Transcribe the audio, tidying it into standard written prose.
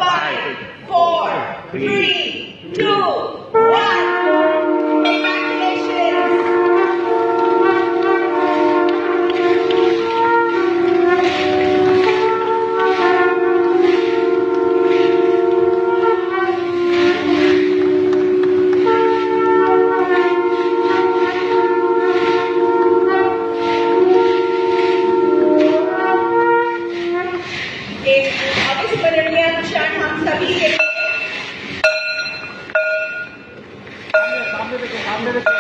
5, 4, 3, 2, 1. Congratulations! अब इस दरमियान क्षण हम सभी के सामने देखो